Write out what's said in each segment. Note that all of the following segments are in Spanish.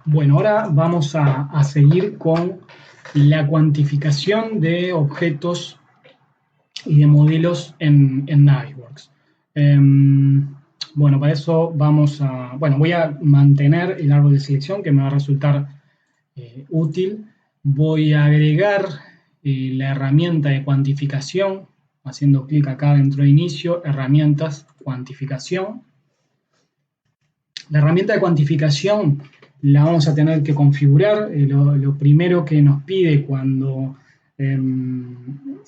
Bueno, ahora vamos a seguir con la cuantificación de objetos y de modelos en Navisworks. Bueno, para eso voy a mantener el árbol de selección que me va a resultar útil. Voy a agregar la herramienta de cuantificación, haciendo clic acá dentro de inicio, herramientas, cuantificación. La herramienta de cuantificación la vamos a tener que configurar. Lo primero que nos pide cuando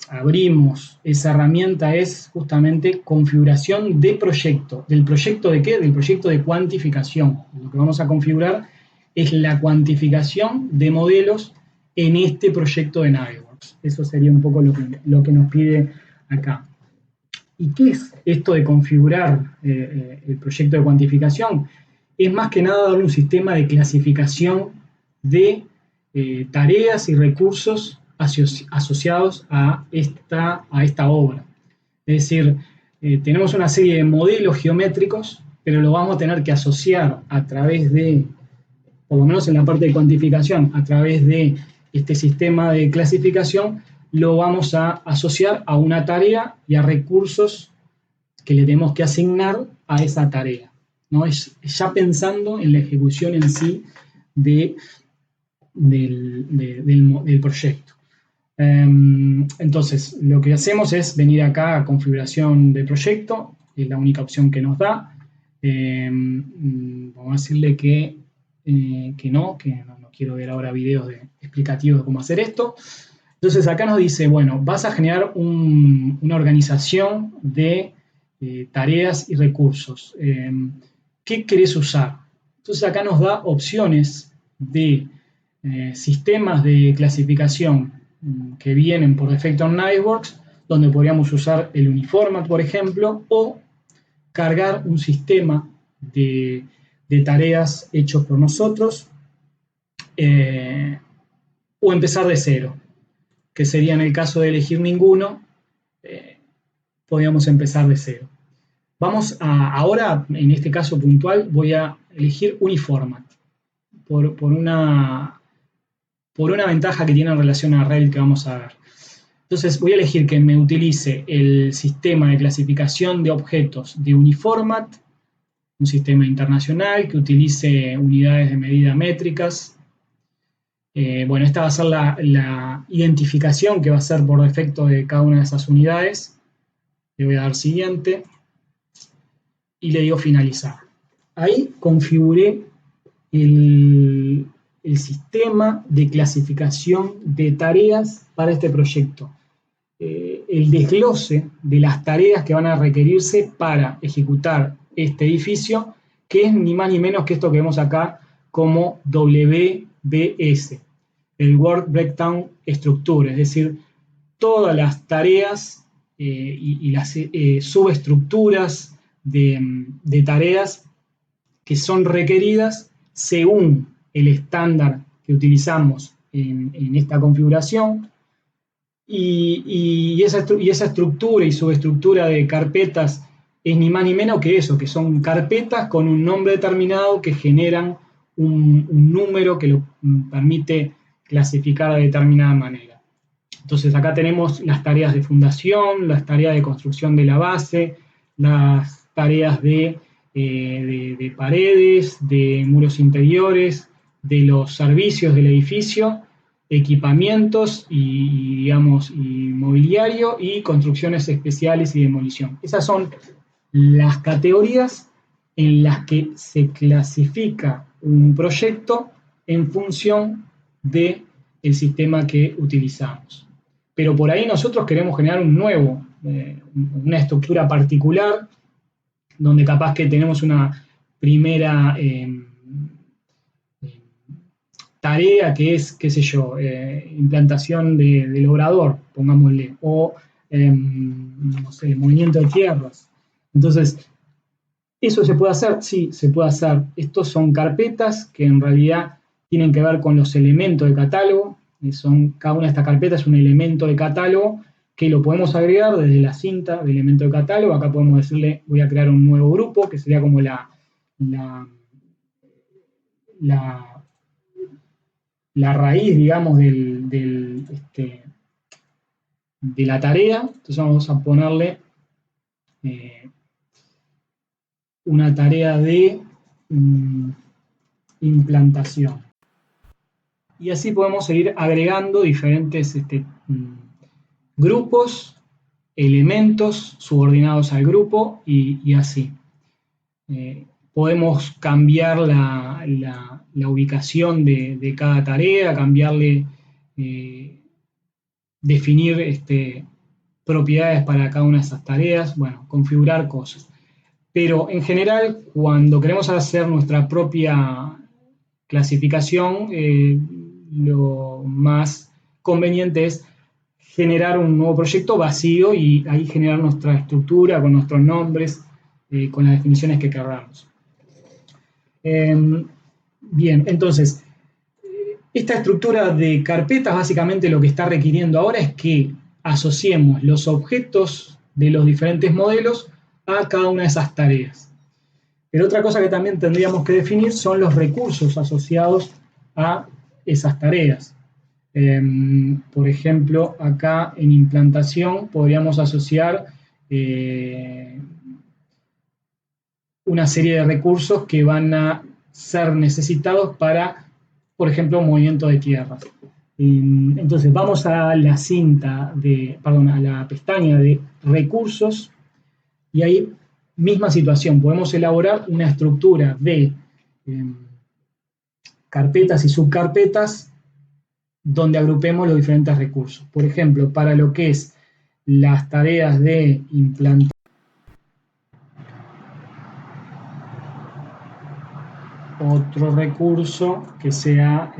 abrimos esa herramienta es justamente configuración de proyecto. ¿Del proyecto de qué? Del proyecto de cuantificación. Lo que vamos a configurar es la cuantificación de modelos en este proyecto de Navisworks. Eso sería un poco lo que nos pide acá. ¿Y qué es esto de configurar el proyecto de cuantificación? Es más que nada darle un sistema de clasificación de tareas y recursos asociados a esta obra. Es decir, tenemos una serie de modelos geométricos, pero lo vamos a tener que asociar a través de, por lo menos en la parte de cuantificación, a través de este sistema de clasificación, lo vamos a asociar a una tarea y a recursos que le tenemos que asignar a esa tarea, ¿no? Es ya pensando en la ejecución en sí del proyecto. Entonces, lo que hacemos es venir acá a configuración de proyecto, es la única opción que nos da. Vamos a decirle que no quiero ver ahora videos explicativos de cómo hacer esto. Entonces acá nos dice, bueno, vas a generar una organización de tareas y recursos. ¿Qué querés usar? Entonces acá nos da opciones de sistemas de clasificación que vienen por defecto en Navisworks, donde podríamos usar el Uniformat, por ejemplo, o cargar un sistema de tareas hechos por nosotros, o empezar de cero, que sería en el caso de elegir ninguno, podríamos empezar de cero. Ahora, en este caso puntual, voy a elegir Uniformat, por una ventaja que tiene en relación a Revit que vamos a ver. Entonces voy a elegir que me utilice el sistema de clasificación de objetos de Uniformat, un sistema internacional que utilice unidades de medida métricas. Bueno, esta va a ser la identificación que va a ser por defecto de cada una de esas unidades. Le voy a dar siguiente y le digo finalizar. Ahí configuré el sistema de clasificación de tareas para este proyecto. El desglose de las tareas que van a requerirse para ejecutar este edificio, que es ni más ni menos que esto que vemos acá como WBS, el Work Breakdown Structure, es decir, todas las tareas y las subestructuras de tareas que son requeridas según el estándar que utilizamos en esta configuración, y esa estructura y subestructura de carpetas es ni más ni menos que eso, que son carpetas con un nombre determinado que generan un número que lo permite clasificar de determinada manera. Entonces acá tenemos las tareas de fundación, las tareas de construcción de la base, las tareas de paredes, de muros interiores, de los servicios del edificio, equipamientos y mobiliario y construcciones especiales y demolición. Esas son las categorías en las que se clasifica un proyecto en función del sistema que utilizamos. Pero por ahí nosotros queremos generar una estructura particular, donde capaz que tenemos una primera tarea que es, qué sé yo, implantación del obrador, pongámosle, o no sé, movimiento de tierras. Entonces, ¿eso se puede hacer? Sí, se puede hacer. Estos son carpetas que en realidad tienen que ver con los elementos de catálogo. Cada una de estas carpetas es un elemento de catálogo que lo podemos agregar desde la cinta de elemento de catálogo. Acá podemos decirle, voy a crear un nuevo grupo, que sería como la raíz, digamos, de la tarea. Entonces vamos a ponerle una tarea de implantación. Y así podemos seguir agregando diferentes grupos, elementos subordinados al grupo y así. Podemos cambiar la ubicación de cada tarea, cambiarle, definir propiedades para cada una de esas tareas, bueno, configurar cosas. Pero en general, cuando queremos hacer nuestra propia clasificación, lo más conveniente es generar un nuevo proyecto vacío y ahí generar nuestra estructura con nuestros nombres, con las definiciones que queramos. Bien, entonces, esta estructura de carpetas básicamente lo que está requiriendo ahora es que asociemos los objetos de los diferentes modelos a cada una de esas tareas. Pero otra cosa que también tendríamos que definir son los recursos asociados a esas tareas. Por ejemplo, acá en implantación podríamos asociar una serie de recursos que van a ser necesitados para, por ejemplo, movimiento de tierra. Entonces vamos a la a la pestaña de recursos y ahí misma situación, podemos elaborar una estructura de carpetas y subcarpetas donde agrupemos los diferentes recursos. Por ejemplo, para lo que es las tareas de implantación, otro recurso que sea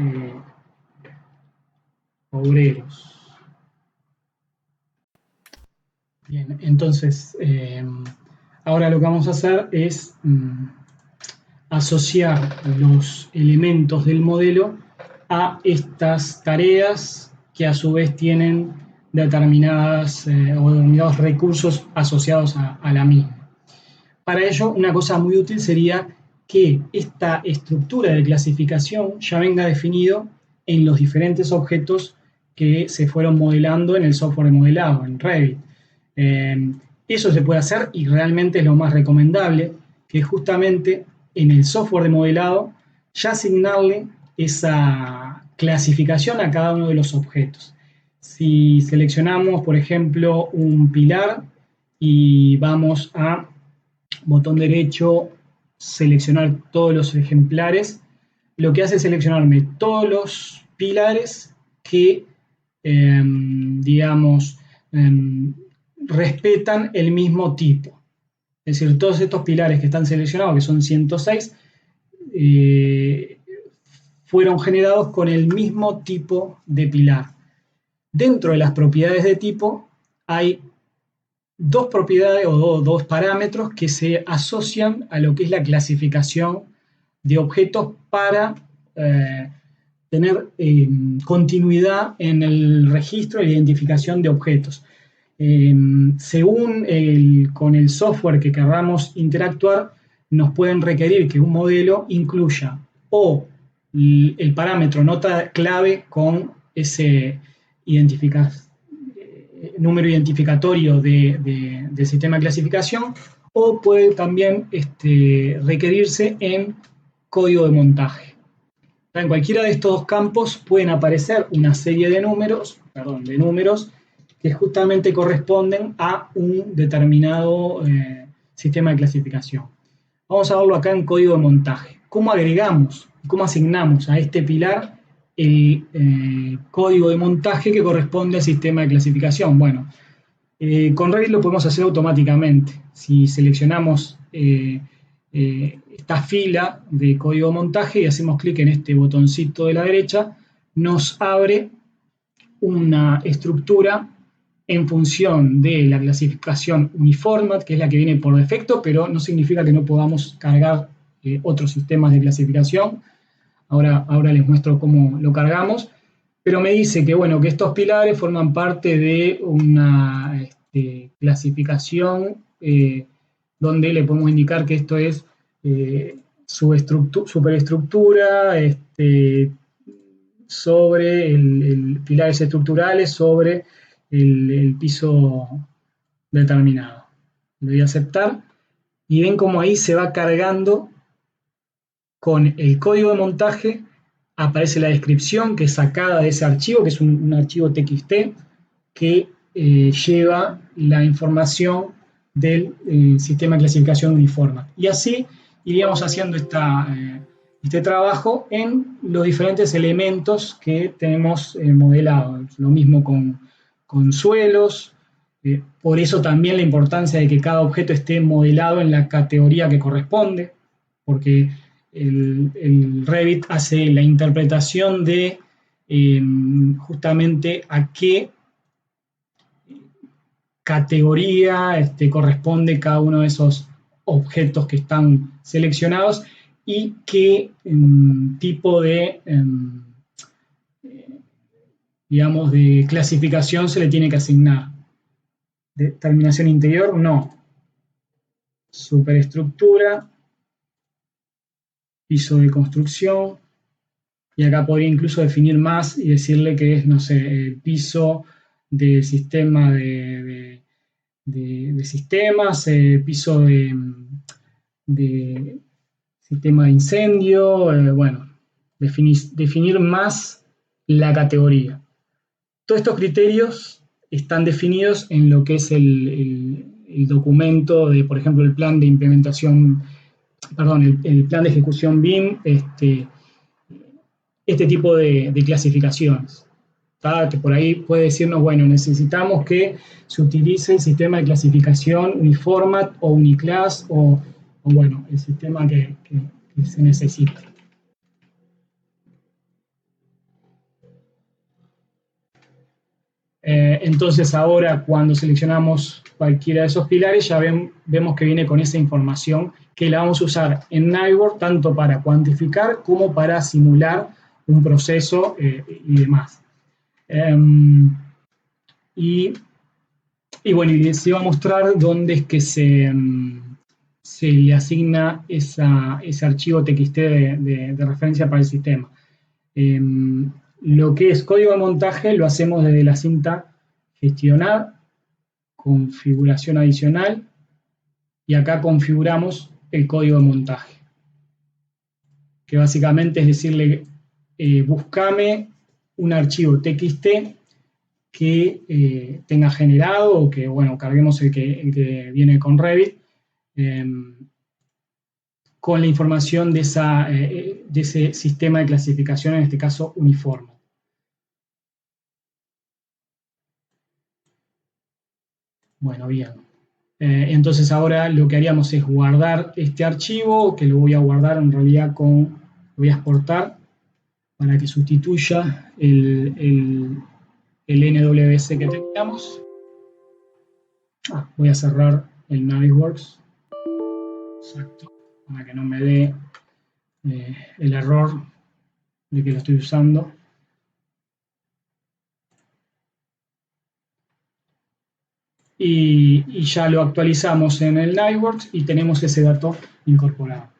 obreros. Bien, entonces, ahora lo que vamos a hacer es asociar los elementos del modelo a estas tareas que a su vez tienen determinados recursos asociados a la misma. Para ello, una cosa muy útil sería que esta estructura de clasificación ya venga definido en los diferentes objetos que se fueron modelando en el software de modelado, en Revit. Eso se puede hacer y realmente es lo más recomendable, que justamente en el software de modelado ya asignarle esa clasificación a cada uno de los objetos. Si seleccionamos, por ejemplo, un pilar y vamos a botón derecho, seleccionar todos los ejemplares, lo que hace es seleccionarme todos los pilares que, digamos, respetan el mismo tipo. Es decir, todos estos pilares que están seleccionados, que son 106, fueron generados con el mismo tipo de pilar. Dentro de las propiedades de tipo hay dos propiedades o dos parámetros que se asocian a lo que es la clasificación de objetos para tener continuidad en el registro e identificación de objetos. Según con el software que queramos interactuar, nos pueden requerir que un modelo incluya o el parámetro nota clave con ese número identificatorio del sistema de clasificación, o puede también requerirse en código de montaje. En cualquiera de estos dos campos pueden aparecer una serie de números que justamente corresponden a un determinado sistema de clasificación. Vamos a verlo acá en código de montaje. ¿Cómo agregamos, cómo asignamos a este pilar el código de montaje que corresponde al sistema de clasificación? Bueno, con Revit lo podemos hacer automáticamente. Si seleccionamos esta fila de código de montaje y hacemos clic en este botoncito de la derecha, nos abre una estructura en función de la clasificación Uniformat, que es la que viene por defecto, pero no significa que no podamos cargar otros sistemas de clasificación. Ahora les muestro cómo lo cargamos, pero me dice que, bueno, que estos pilares forman parte de una clasificación donde le podemos indicar que esto es superestructura, sobre pilares estructurales sobre el piso determinado. Le doy a aceptar y ven cómo ahí se va cargando con el código de montaje, aparece la descripción que es sacada de ese archivo, que es un archivo TXT, que lleva la información del sistema de clasificación uniforme. Y así iríamos haciendo este trabajo en los diferentes elementos que tenemos modelados. Lo mismo con suelos, por eso también la importancia de que cada objeto esté modelado en la categoría que corresponde, porque el Revit hace la interpretación de justamente a qué categoría corresponde cada uno de esos objetos que están seleccionados y qué tipo de, digamos, de clasificación se le tiene que asignar. Determinación interior, no. Superestructura, piso de construcción, y acá podría incluso definir más y decirle que es, no sé, el piso del sistema de sistemas, piso de sistema de incendio, bueno, definir más la categoría. Todos estos criterios están definidos en lo que es el documento de, por ejemplo, el plan de implementación, perdón, el plan de ejecución BIM, este tipo de clasificaciones. Que por ahí puede decirnos, bueno, necesitamos que se utilice el sistema de clasificación Uniformat o Uniclass o bueno, el sistema que se necesita. Entonces ahora cuando seleccionamos cualquiera de esos pilares ya vemos que viene con esa información que la vamos a usar en Navisworks tanto para cuantificar como para simular un proceso y demás. Y bueno, y les iba a mostrar dónde es que se le asigna ese archivo TXT de referencia para el sistema. Lo que es código de montaje lo hacemos desde la cinta gestionar, configuración adicional, y acá configuramos el código de montaje, que básicamente es decirle, buscame un archivo TXT que tenga generado o que, bueno, carguemos el que viene con Revit, con la información de ese sistema de clasificación, en este caso uniforme. Bueno, bien. Entonces ahora lo que haríamos es guardar este archivo, que lo voy a guardar en realidad lo voy a exportar para que sustituya el NWC que teníamos. Voy a cerrar el Navisworks. Exacto. Para que no me dé el error de que lo estoy usando. Y ya lo actualizamos en el Navisworks y tenemos ese dato incorporado.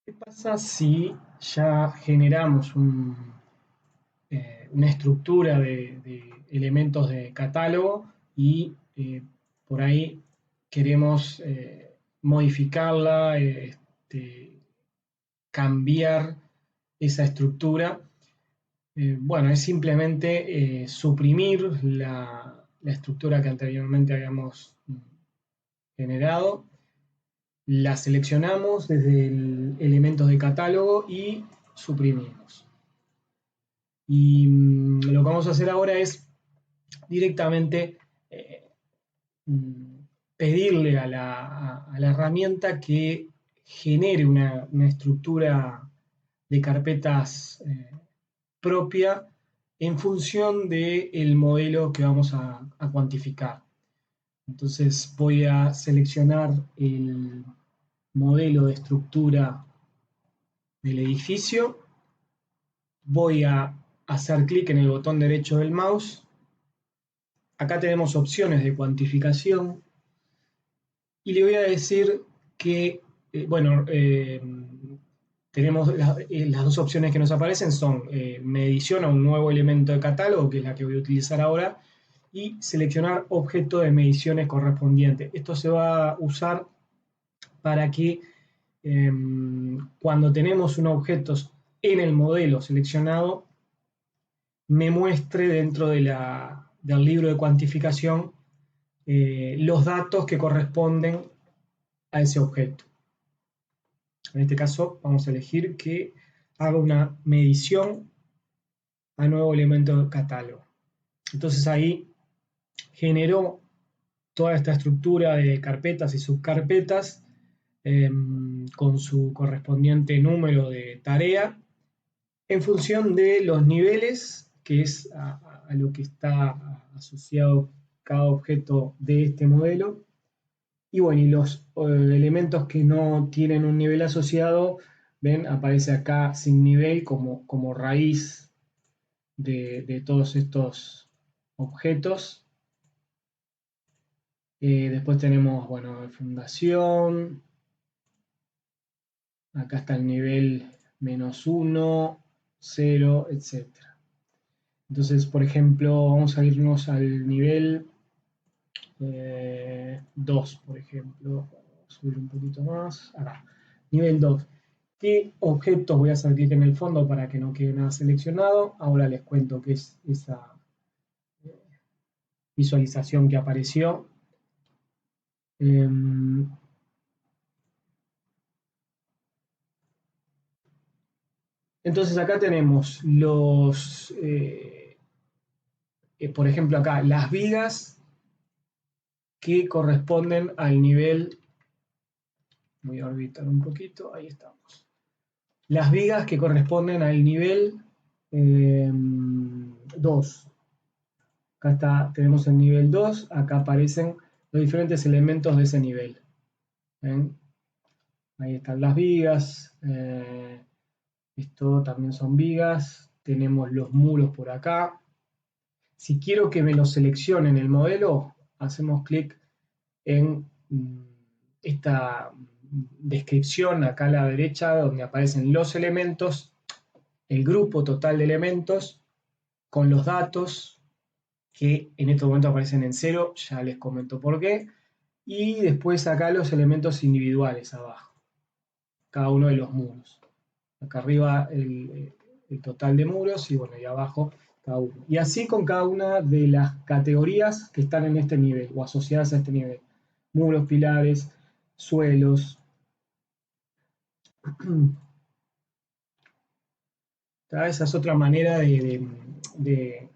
¿Qué pasa si ya generamos una estructura de elementos de catálogo y por ahí queremos modificarla, cambiar esa estructura? Bueno, es simplemente suprimir la estructura que anteriormente habíamos generado, la seleccionamos desde el elementos de catálogo y suprimimos. Y lo que vamos a hacer ahora es directamente pedirle a la herramienta que genere una estructura de carpetas propia en función del modelo que vamos a cuantificar. Entonces voy a seleccionar el modelo de estructura del edificio. Voy a hacer clic en el botón derecho del mouse. Acá tenemos opciones de cuantificación y le voy a decir que, tenemos las dos opciones que nos aparecen son medición a un nuevo elemento de catálogo, que es la que voy a utilizar ahora, y seleccionar objeto de mediciones correspondiente. Esto se va a usar para que cuando tenemos un objeto en el modelo seleccionado, me muestre dentro del libro de cuantificación los datos que corresponden a ese objeto. En este caso vamos a elegir que haga una medición a nuevo elemento de catálogo. Entonces ahí generó toda esta estructura de carpetas y subcarpetas con su correspondiente número de tarea en función de los niveles, que es a lo que está asociado cada objeto de este modelo. Y bueno, y los elementos que no tienen un nivel asociado, ven, aparece acá sin nivel como raíz de todos estos objetos. Después tenemos, bueno, fundación. Acá está el nivel -1, 0, etc. Entonces, por ejemplo, vamos a irnos al nivel 2, por ejemplo. Subir un poquito más. Acá, nivel 2. ¿Qué objetos voy a hacer clic en el fondo para que no quede nada seleccionado? Ahora les cuento qué es esa visualización que apareció. Entonces acá tenemos los, por ejemplo acá, las vigas que corresponden al nivel, voy a orbitar un poquito, ahí estamos. Las vigas que corresponden al nivel 2. Acá está, tenemos el nivel 2, acá aparecen los diferentes elementos de ese nivel. ¿Ven? Ahí están las vigas, esto también son vigas, tenemos los muros por acá. Si quiero que me lo seleccione en el modelo, hacemos clic en esta descripción acá a la derecha, donde aparecen los elementos, el grupo total de elementos, con los datos, que en este momento aparecen en 0, ya les comento por qué, y después acá los elementos individuales abajo, cada uno de los muros. Acá arriba el total de muros y bueno, y abajo cada uno. Y así con cada una de las categorías que están en este nivel o asociadas a este nivel. Muros, pilares, suelos. Esa es otra manera de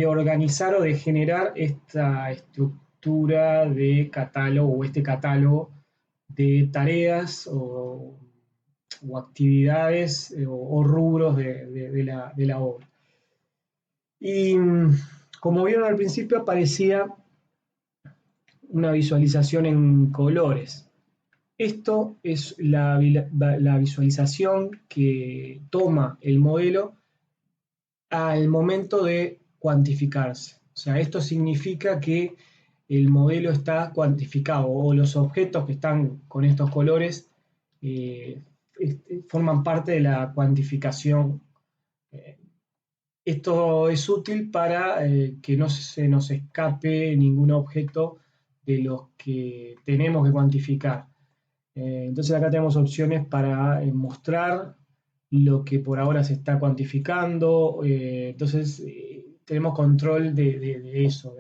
organizar o de generar esta estructura de catálogo o este catálogo de tareas o actividades o rubros de la obra. Y como vieron al principio aparecía una visualización en colores. Esto es la visualización que toma el modelo al momento de cuantificarse. O sea, esto significa que el modelo está cuantificado o los objetos que están con estos colores forman parte de la cuantificación. Esto es útil para que no se nos escape ningún objeto de los que tenemos que cuantificar. Entonces acá tenemos opciones para mostrar lo que por ahora se está cuantificando. Entonces tenemos control de eso,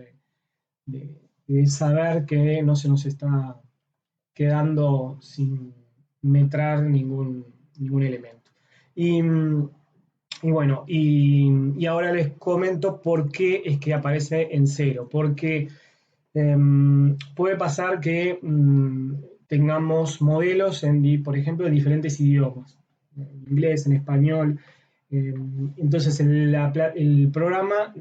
de saber que no se nos está quedando sin metrar ningún elemento. Y bueno, y ahora les comento por qué es que aparece en 0. Porque puede pasar que tengamos modelos, por ejemplo, en diferentes idiomas. En inglés, en español. Entonces el programa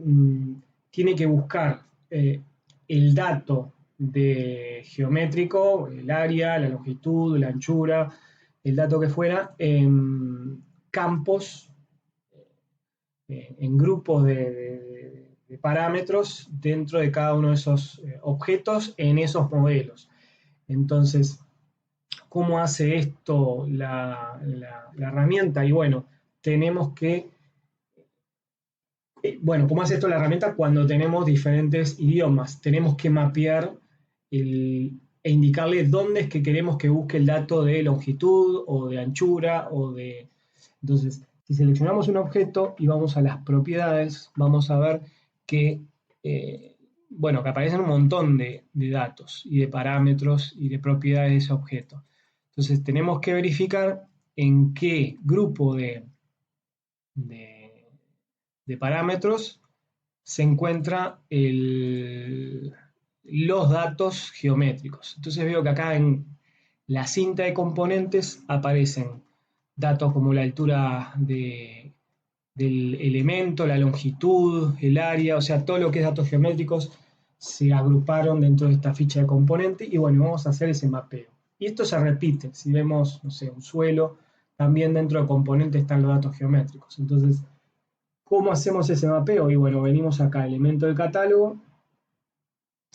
tiene que buscar el dato de geométrico, el área, la longitud, la anchura, el dato que fuera, en campos, en grupos de parámetros dentro de cada uno de esos objetos en esos modelos. Entonces, ¿cómo hace esto la herramienta? Y bueno, tenemos que, ¿cómo hace esto la herramienta? Cuando tenemos diferentes idiomas, tenemos que mapear e indicarle dónde es que queremos que busque el dato de longitud o de anchura o de... Entonces, si seleccionamos un objeto y vamos a las propiedades, vamos a ver que, que aparecen un montón de datos y de parámetros y de propiedades de ese objeto. Entonces, tenemos que verificar en qué grupo de parámetros se encuentra los datos geométricos. Entonces veo que acá en la cinta de componentes aparecen datos como la altura del elemento, la longitud, el área, o sea, todo lo que es datos geométricos se agruparon dentro de esta ficha de componente y bueno, vamos a hacer ese mapeo. Y esto se repite, si vemos, no sé, un suelo, también dentro de componente están los datos geométricos. Entonces, ¿cómo hacemos ese mapeo? Y bueno, venimos acá, elemento del catálogo,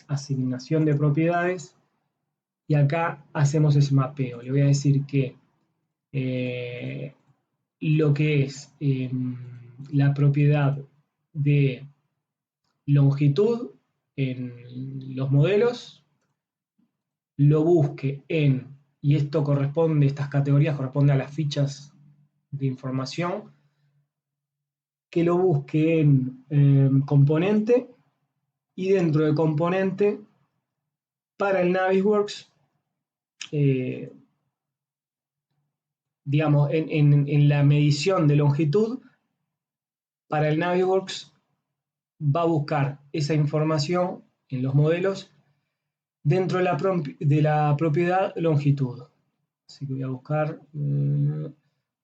asignación de propiedades, y acá hacemos ese mapeo. Le voy a decir que lo que es la propiedad de longitud en los modelos, lo busque en, y esto corresponde, estas categorías corresponden a las fichas de información, que lo busque en componente y dentro de componente para el Navisworks, digamos, en la medición de longitud, para el Navisworks va a buscar esa información en los modelos dentro de la propiedad longitud. Así que voy a buscar,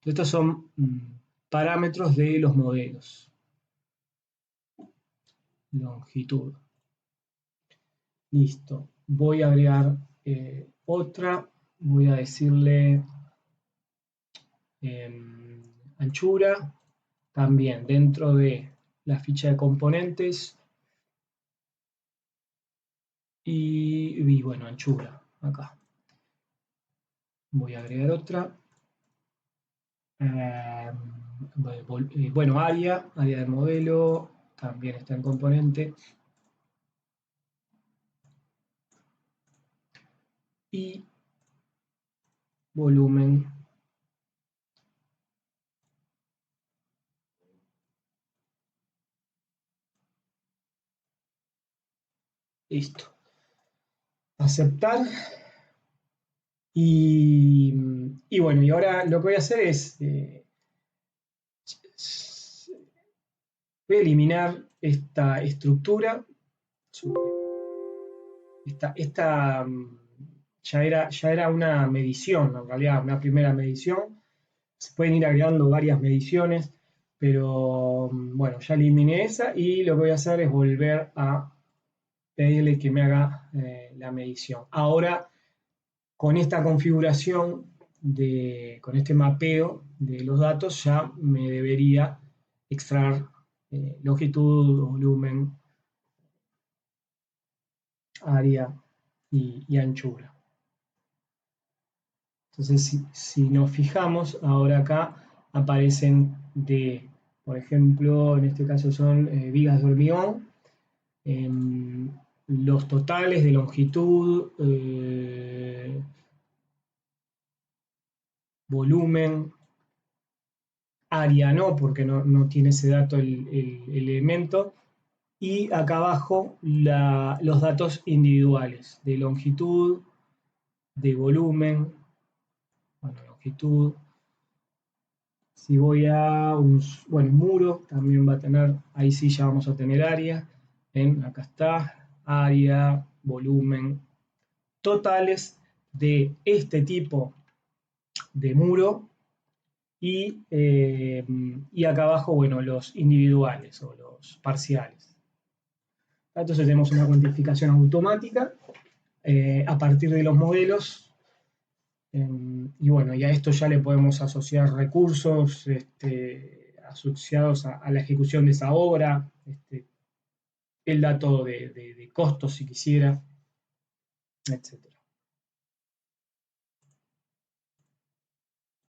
estos son parámetros de los modelos. Longitud. Listo. Voy a agregar otra, voy a decirle anchura, también dentro de la ficha de componentes y bueno, anchura, acá. Voy a agregar otra. Bueno, área del modelo, también está en componente. Y volumen. Listo. Aceptar. Y bueno, y ahora lo que voy a hacer es voy a eliminar esta estructura. Esta ya era una medición, en realidad, una primera medición. Se pueden ir agregando varias mediciones, pero bueno, ya eliminé esa y lo que voy a hacer es volver a pedirle que me haga la medición. Ahora, con esta configuración, con este mapeo de los datos, ya me debería extraer longitud, volumen, área y anchura. Entonces, si nos fijamos, ahora acá aparecen por ejemplo, en este caso son vigas de hormigón, los totales de longitud, volumen, área no, porque no tiene ese dato el elemento, y acá abajo los datos individuales de longitud, de volumen, bueno, longitud. Si voy a un muro, también va a tener, ahí sí ya vamos a tener área. Acá está, área, volumen, totales de este tipo de muro y acá abajo, bueno, los individuales o los parciales. Entonces tenemos una cuantificación automática a partir de los modelos Y bueno, y a esto ya le podemos asociar recursos asociados a la ejecución de esa obra, el dato de costos si quisiera, etc.